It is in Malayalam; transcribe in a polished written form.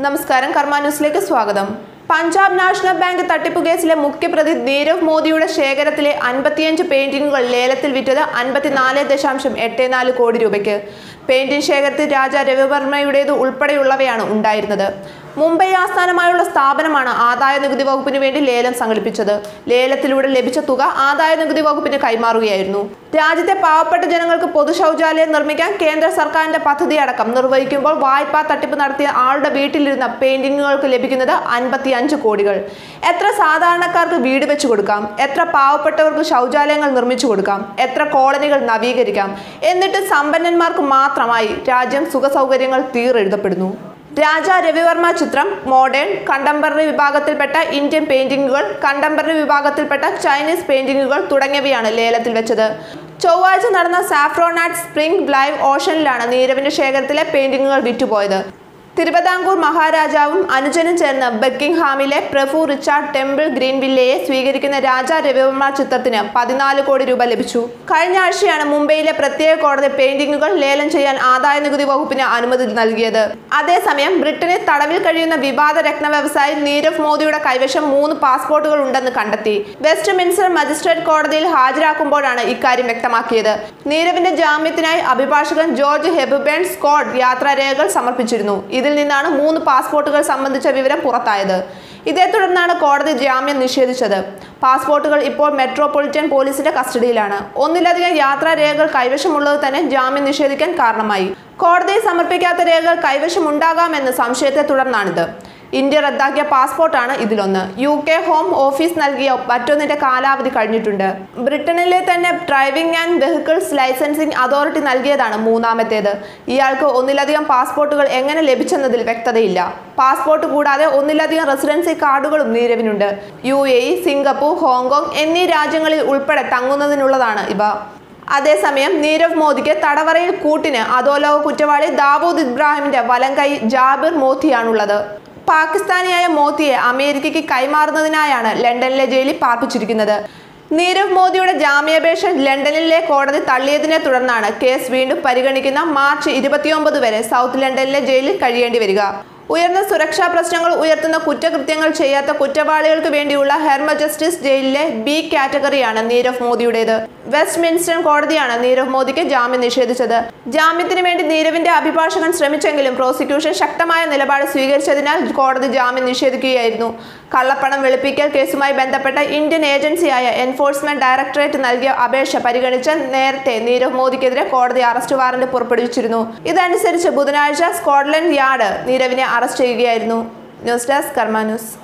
നമസ്കാരം, കർമ്മ ന്യൂസിലേക്ക് സ്വാഗതം. പഞ്ചാബ് നാഷണൽ ബാങ്ക് തട്ടിപ്പ് കേസിലെ മുഖ്യപ്രതി നീരവ് മോദിയുടെ ശേഖരത്തിലെ 55 പെയിന്റിങ്ങുകൾ ലേലത്തിൽ വിറ്റത് 54.84 കോടി രൂപയ്ക്ക്. പെയിന്റിംഗ് ശേഖരത്തിൽ രാജ രവിവർമ്മയുടേത് ഉൾപ്പെടെയുള്ളവയാണ് ഉണ്ടായിരുന്നത്. മുംബൈ ആസ്ഥാനമായുള്ള സ്ഥാപനമാണ് ആദായ നികുതി വകുപ്പിന് വേണ്ടി ലേലം സംഘടിപ്പിച്ചത്. ലേലത്തിലൂടെ ലഭിച്ച തുക ആദായ നികുതി വകുപ്പിന് കൈമാറുകയായിരുന്നു. രാജ്യത്തെ പാവപ്പെട്ട ജനങ്ങൾക്ക് പൊതു ശൗചാലയം നിർമ്മിക്കാൻ കേന്ദ്ര സർക്കാരിന്റെ പദ്ധതി അടക്കം നിർവഹിക്കുമ്പോൾ വായ്പാ തട്ടിപ്പ് നടത്തിയ ആളുടെ വീട്ടിലിരുന്ന പെയിന്റിങ്ങുകൾക്ക് ലഭിക്കുന്നത് 55 കോടികൾ. എത്ര സാധാരണക്കാർക്ക് വീട് വെച്ചു കൊടുക്കാം, എത്ര പാവപ്പെട്ടവർക്ക് ശൗചാലയങ്ങൾ നിർമ്മിച്ചു കൊടുക്കാം, എത്ര കോളനികൾ നവീകരിക്കാം, എന്നിട്ട് സമ്പന്നന്മാർക്ക് മാത്രമായി രാജ്യം സുഖസൗകര്യങ്ങൾ തീരെഴുതപ്പെടുന്നു. രാജ രവിവർമ്മ ചിത്രം, മോഡേൺ, കണ്ടംപററി വിഭാഗത്തിൽപ്പെട്ട ഇന്ത്യൻ പെയിന്റിങ്ങുകൾ, കണ്ടംപററി വിഭാഗത്തിൽപ്പെട്ട ചൈനീസ് പെയിന്റിങ്ങുകൾ തുടങ്ങിയവയാണ് ലേലത്തിൽ വെച്ചത്. ചൊവ്വാഴ്ച നടന്ന സാഫ്രോനാറ്റ് സ്പ്രിംഗ് ലൈവ് ഓഷനിലാണ് നീരവിന്റെ ശേഖരത്തിലെ പെയിന്റിങ്ങുകൾ വിറ്റുപോയത്. തിരുവിതാംകൂർ മഹാരാജാവും അനുജനും ചേർന്ന് ബക്കിംഗ്ഹാമിലെ പ്രഭു റിച്ചാർഡ് ടെമ്പിൾ ഗ്രീൻവില്ലയെ സ്വീകരിക്കുന്ന രാജ രവിവർമ്മ ചിത്രത്തിന് 14 കോടി രൂപ ലഭിച്ചു. കഴിഞ്ഞ ആഴ്ചയാണ് മുംബൈയിലെ പ്രത്യേക കോടതി പെയിന്റിങ്ങുകൾ ലേലം ചെയ്യാൻ ആദായ നികുതി വകുപ്പിന് അനുമതി നൽകിയത്. അതേസമയം ബ്രിട്ടനിൽ തടവിൽ കഴിയുന്ന വിവാദ രത്ന വ്യവസായി നീരവ് മോദിയുടെ കൈവശം 3 പാസ്പോർട്ടുകൾ ഉണ്ടെന്ന് കണ്ടെത്തി. വെസ്റ്റ് മിൻസ്റ്റർ മജിസ്ട്രേറ്റ് കോടതിയിൽ ഹാജരാക്കുമ്പോഴാണ് ഇക്കാര്യം വ്യക്തമാക്കിയത്. നീരവിന്റെ ജാമ്യത്തിനായി അഭിഭാഷകൻ ജോർജ് ഹെബ്ബേൺ സ്കോട്ട് യാത്രാരേഖകൾ സമർപ്പിച്ചിരുന്നു. ഇതിൽ നിന്നാണ് 3 പാസ്പോർട്ടുകൾ സംബന്ധിച്ച വിവരം പുറത്തായത്. ഇതേ തുടർന്നാണ് കോടതി ജാമ്യം നിഷേധിച്ചത്. പാസ്പോർട്ടുകൾ ഇപ്പോൾ മെട്രോപൊളിറ്റൻ പോലീസിന്റെ കസ്റ്റഡിയിലാണ്. ഒന്നിലധികം യാത്രാരേഖകൾ കൈവശമുള്ളത് തന്നെ ജാമ്യം നിഷേധിക്കാൻ കാരണമായി. കോടതിയിൽ സമർപ്പിക്കാത്ത രേഖകൾ കൈവശമുണ്ടാകാമെന്ന് സംശയത്തെ തുടർന്നാണിത്. ഇന്ത്യ റദ്ദാക്കിയ പാസ്പോർട്ടാണ് ഇതിലൊന്ന്. UK ഹോം ഓഫീസ് നൽകിയ മറ്റൊന്നിന്റെ കാലാവധി കഴിഞ്ഞിട്ടുണ്ട്. ബ്രിട്ടനിലെ തന്നെ driving and vehicles licensing authority നൽകിയതാണ് മൂന്നാമത്തേത്. ഇയാൾക്ക് ഒന്നിലധികം പാസ്പോർട്ടുകൾ എങ്ങനെ ലഭിച്ചെന്നതിൽ വ്യക്തതയില്ല. പാസ്പോർട്ട് കൂടാതെ ഒന്നിലധികം റെസിഡൻസി കാർഡുകളും നീരവിനുണ്ട്. UAE, സിംഗപ്പൂർ, ഹോങ്കോങ് എന്നീ രാജ്യങ്ങളിൽ ഉൾപ്പെടെ തങ്ങുന്നതിനുള്ളതാണ് ഇവ. അതേസമയം നീരവ് മോദിക്ക് തടവറയിൽ കൂട്ടിന് അധോലോക കുറ്റവാളി ദാവൂദ് ഇബ്രാഹിമിന്റെ വലംകൈ ജാബിർ മോത്തിയാണുള്ളത്. പാകിസ്ഥാനിയായ മോത്തിയെ അമേരിക്കയ്ക്ക് കൈമാറുന്നതിനായാണ് ലണ്ടനിലെ ജയിലിൽ പാർപ്പിച്ചിരിക്കുന്നത്. നീരവ് മോദിയുടെ ജാമ്യാപേക്ഷ ലണ്ടനിലെ കോടതി തള്ളിയതിനെ തുടർന്നാണ് കേസ് വീണ്ടും പരിഗണിക്കുന്ന മാർച്ച് 29 വരെ സൗത്ത് ലണ്ടനിലെ ജയിലിൽ കഴിയേണ്ടി വരിക. ഉയർന്ന സുരക്ഷാ പ്രശ്നങ്ങൾ ഉയർത്തുന്ന കുറ്റകൃത്യങ്ങൾ ചെയ്യാത്ത കുറ്റവാളികൾക്ക് വേണ്ടിയുള്ള ഹെർമ ജസ്റ്റിസ് ജയിലിലെ B കാറ്റഗറിയാണ് നീരവ് മോദിയുടേത്. വെസ്റ്റ് മിൻസ്റ്റർ കോടതിയാണ് നീരവ് മോദിക്ക് ജാമ്യം നിഷേധിച്ചത്. ജാമ്യത്തിന് വേണ്ടി നീരവിന്റെ അഭിഭാഷകൻ ശ്രമിച്ചെങ്കിലും പ്രോസിക്യൂഷൻ ശക്തമായ നിലപാട് സ്വീകരിച്ചതിനാൽ കോടതി ജാമ്യം നിഷേധിക്കുകയായിരുന്നു. കള്ളപ്പണം വെളുപ്പിക്കൽ കേസുമായി ബന്ധപ്പെട്ട ഇന്ത്യൻ ഏജൻസിയായ എൻഫോഴ്സ്മെന്റ് ഡയറക്ടറേറ്റ് നൽകിയ അപേക്ഷ പരിഗണിച്ച് നേരത്തെ നീരവ് മോദിക്കെതിരെ കോടതി അറസ്റ്റ് വാറന്റ് പുറപ്പെടുവിച്ചിരുന്നു. ഇതനുസരിച്ച് ബുധനാഴ്ച സ്കോട്ട്ലൻഡ് യാർഡ് നീരവിനെ അറസ്റ്റ് ചെയ്യുകയായിരുന്നു. ന്യൂസ് ഡെസ്ക്, കർമ്മ ന്യൂസ്.